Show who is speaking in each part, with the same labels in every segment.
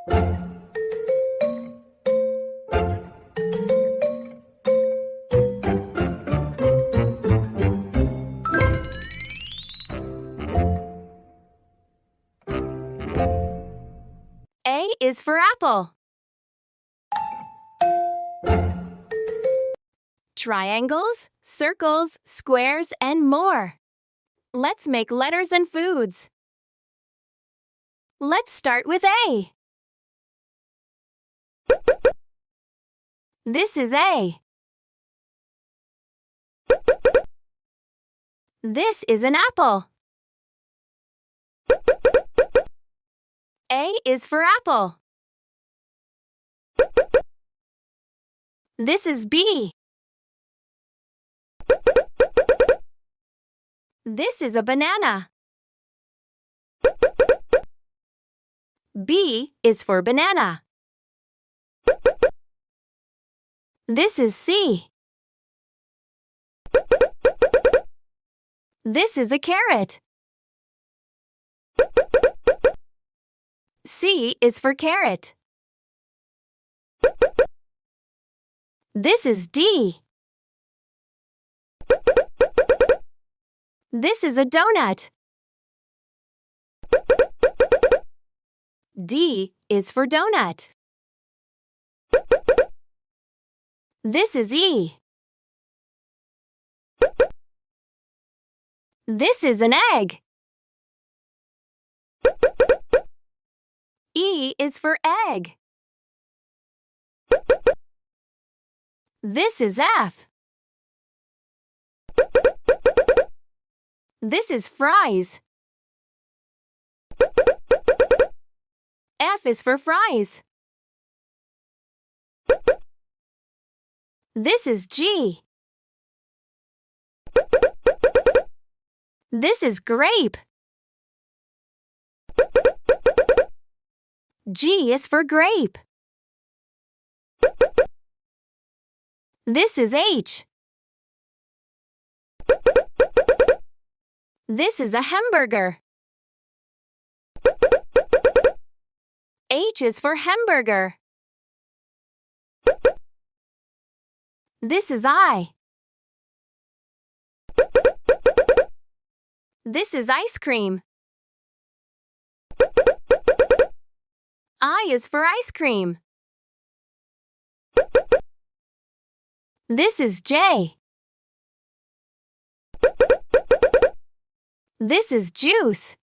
Speaker 1: A is for apple. Triangles, circles, squares, and more. Let's make letters and foods. Let's start with A. This is A. This is an apple. A is for apple. This is B. This is a banana. B is for banana. This is C. This is a carrot. C is for carrot. This is D. This is a donut. D is for donut. This is E. This is an egg. E is for egg. This is F. This is fries. F is for fries. This is G. This is grape. G is for grape. This is H. This is a hamburger. H is for hamburger. This is I. This is ice cream. I is for ice cream. This is J. This is juice.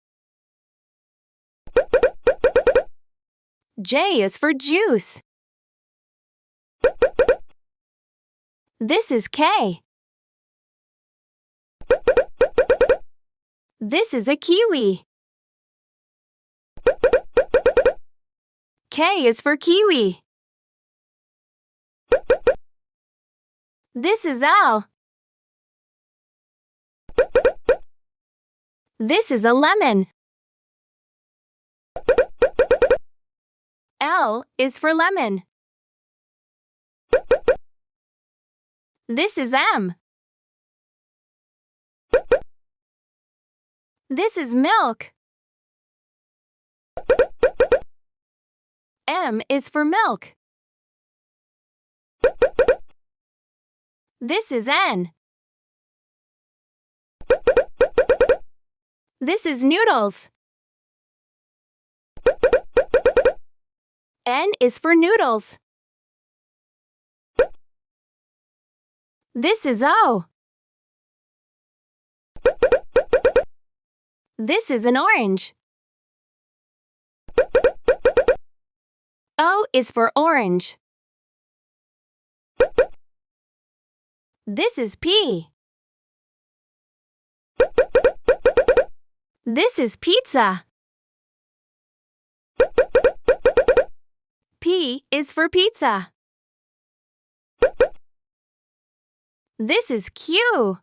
Speaker 1: J is for juice. This is K. This is a kiwi. K is for kiwi. This is L. This is a lemon. L is for lemon. This is M. This is milk. M is for milk. This is N. This is noodles. N is for noodles. This is O. This is an orange. O is for orange. This is P. This is pizza. P is for pizza. This is Q.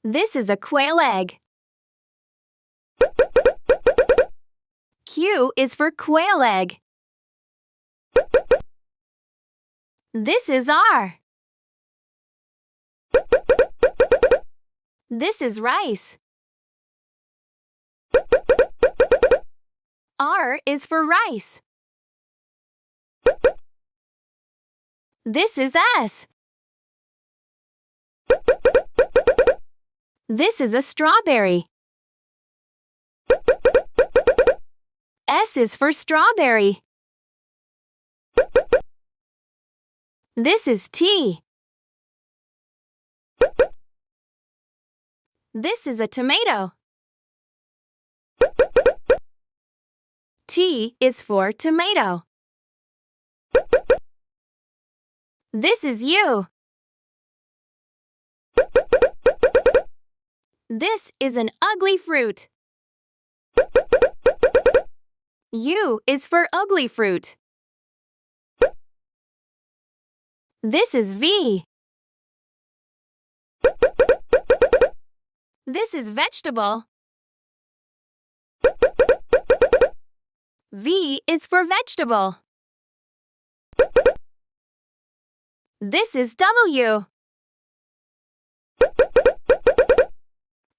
Speaker 1: This is a quail egg. Q is for quail egg. This is R. This is rice. R is for rice. This is S. This is a strawberry. S is for strawberry. This is T. This is a tomato. T is for tomato. This is U. This is an ugly fruit. U is for ugly fruit. This is V. This is vegetable. V is for vegetable. This is W.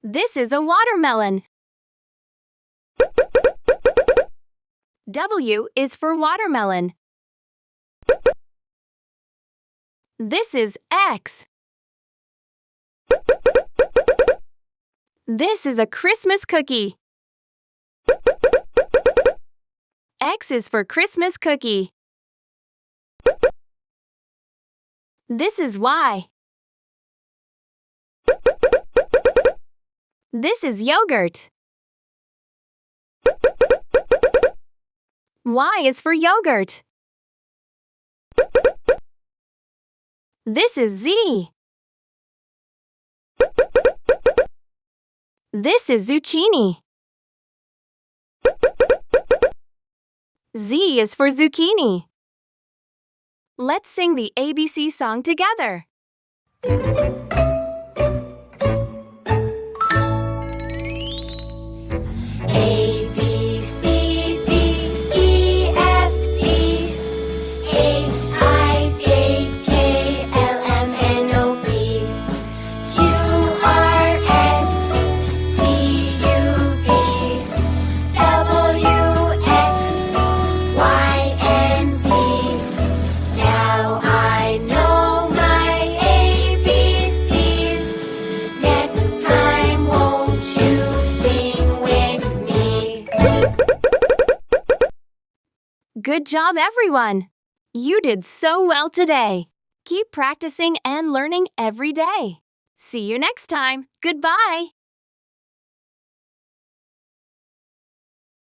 Speaker 1: This is a watermelon. W is for watermelon. This is X. This is a Christmas cookie. X is for Christmas cookie. This is Y. This is yogurt. Y is for yogurt. This is Z. This is zucchini. Z is for zucchini. Let's sing the ABC song together. Good job, everyone! You did so well today. Keep practicing and learning every day. See you next time. Goodbye!